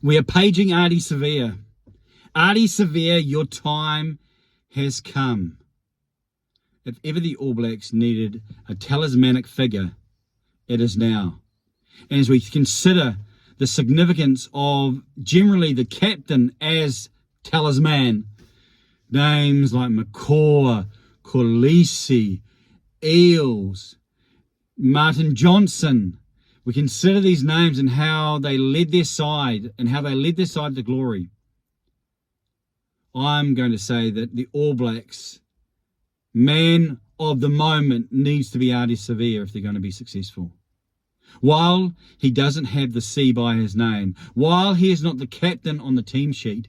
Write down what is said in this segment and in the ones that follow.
We are paging Ardie Savea. Ardie Savea, your time has come. If ever the All Blacks needed a talismanic figure, it is now. And as we consider the significance of generally the captain as talisman, names like McCaw, Kolisi, Eels, Martin Johnson, we consider these names and how they led their side to glory. I'm going to say that the All Blacks man of the moment needs to be Ardie Savea if they're going to be successful. While he doesn't have the C by his name, while he is not the captain on the team sheet,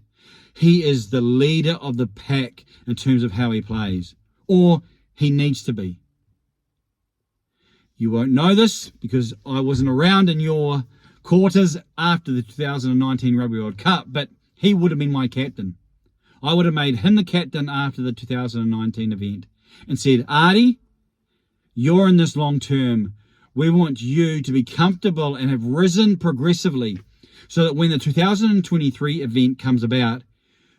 he is the leader of the pack in terms of how he plays, or he needs to be. You won't know this because I wasn't around in your quarters after the 2019 Rugby World Cup, but he would have been my captain. I would have made him the captain after the 2019 event and said, Ardie, you're in this long term. We want you to be comfortable and have risen progressively so that when the 2023 event comes about,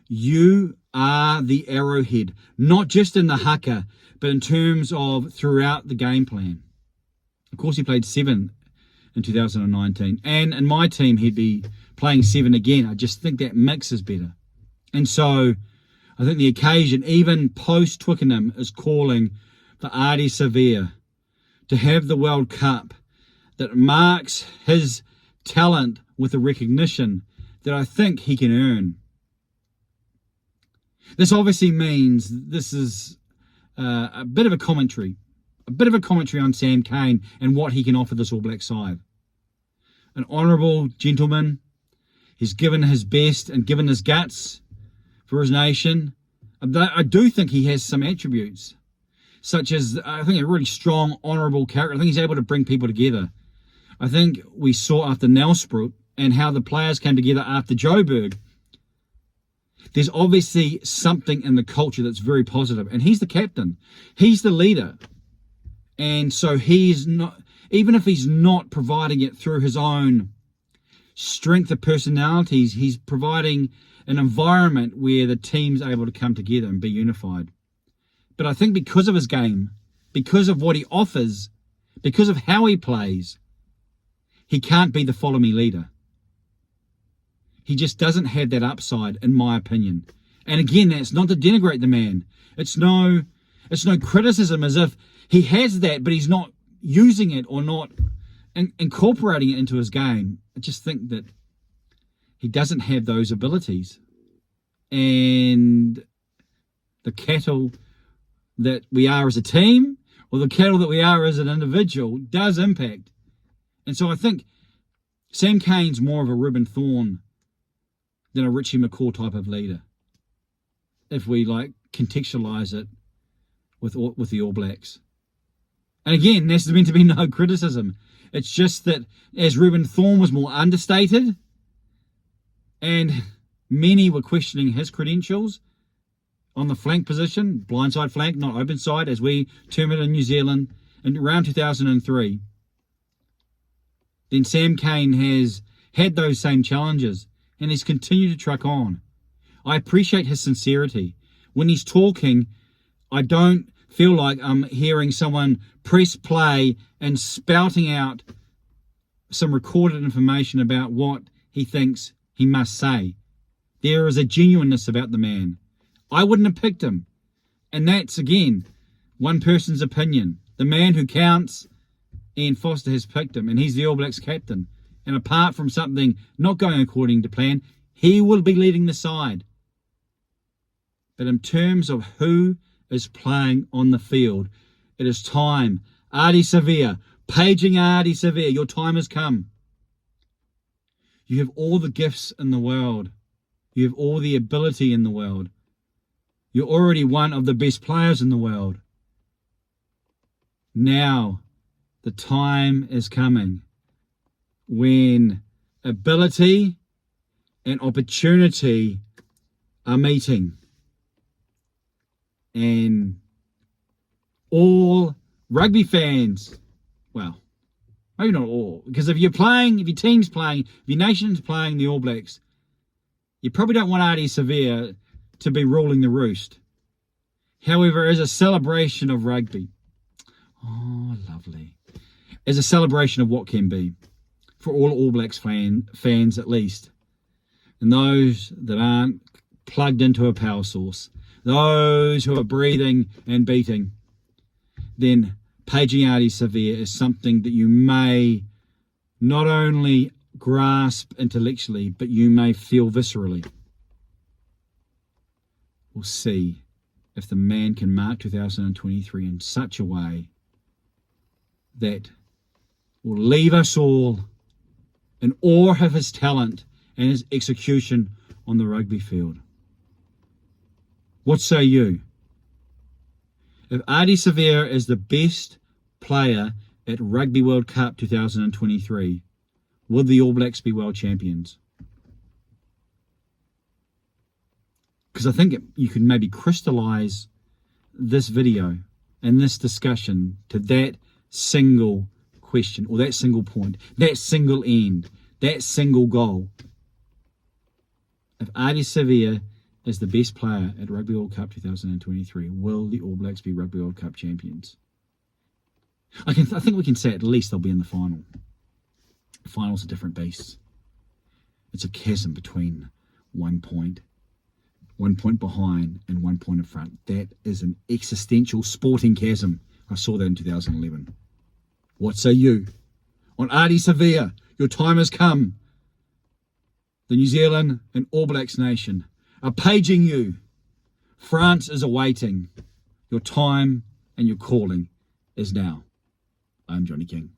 you are the arrowhead, not just in the haka, but in terms of throughout the game plan. Of course, he played 7 in 2019. And in my team, he'd be playing 7 again. I just think that mix is better. And so I think the occasion, even post-Twickenham, is calling for Ardie Savea to have the World Cup that marks his talent with a recognition that I think he can earn. This obviously means this is a bit of a commentary on Sam Cane and what he can offer this All Black side. An honourable gentleman. He's given his best and given his guts for his nation. I do think he has some attributes, such as, I think, a really strong, honourable character. I think he's able to bring people together. I think we saw after Nelspruit and how the players came together after Joburg. There's obviously something in the culture that's very positive, and he's the captain. He's the leader. And so he's not, even if he's not providing it through his own strength of personalities, he's providing an environment where the team's able to come together and be unified. But I think because of his game, because of what he offers, because of how he plays, he can't be the follow me leader. He just doesn't have that upside, in my opinion. And again, that's not to denigrate the man. It's no criticism as if he has that, but he's not using it or not incorporating it into his game. I just think that he doesn't have those abilities. And the cattle that we are as a team, or the cattle that we are as an individual, does impact. And so I think Sam Cane's more of a Reuben Thorne than a Richie McCaw type of leader, if we contextualise it with the All Blacks. And again, there's meant to be no criticism. It's just that as Reuben Thorne was more understated, and many were questioning his credentials on the flank position, blindside flank, not open side, as we term it in New Zealand, in around 2003, then Sam Cane has had those same challenges and he's continued to truck on. I appreciate his sincerity. When he's talking, I don't feel like I'm hearing someone press play and spouting out some recorded information about what he thinks he must say. There is a genuineness about the man. I wouldn't have picked him. And that's, again, one person's opinion. The man who counts, Ian Foster, has picked him, and he's the All Blacks captain. And apart from something not going according to plan, he will be leading the side. But in terms of who is playing on the field, it is time. Ardie Savea, paging Ardie Savea, your time has come. You have all the gifts in the world. You have all the ability in the world. You're already one of the best players in the world. Now, the time is coming when ability and opportunity are meeting. And all rugby fans, well, Maybe not all. Because if your team's playing, if your nation's playing the All Blacks, you probably don't want Ardie Savea to be ruling the roost. However, as a celebration of rugby, oh, lovely. As a celebration of what can be, for all Blacks fans at least, and those that aren't plugged into a power source, those who are breathing and beating, then paging Ardie Savea is something that you may not only grasp intellectually, but you may feel viscerally. We'll see if the man can mark 2023 in such a way that will leave us all in awe of his talent and his execution on the rugby field. What say you? If Ardie Savea is the best player at Rugby World Cup 2023, will the All Blacks be world champions? Because I think you can maybe crystallise this video and this discussion to that single question, or that single point, that single end, that single goal. If Ardie Savea is the best player at Rugby World Cup 2023, will the All Blacks be Rugby World Cup champions? I think we can say at least they'll be in the final. The final's a different beast. It's a chasm between 1 point behind and 1 point in front. That is an existential sporting chasm. I saw that in 2011. What say you? On Ardie Savea, your time has come. The New Zealand and All Blacks nation are paging you. France is awaiting. Your time and your calling is now. I'm Johnny King.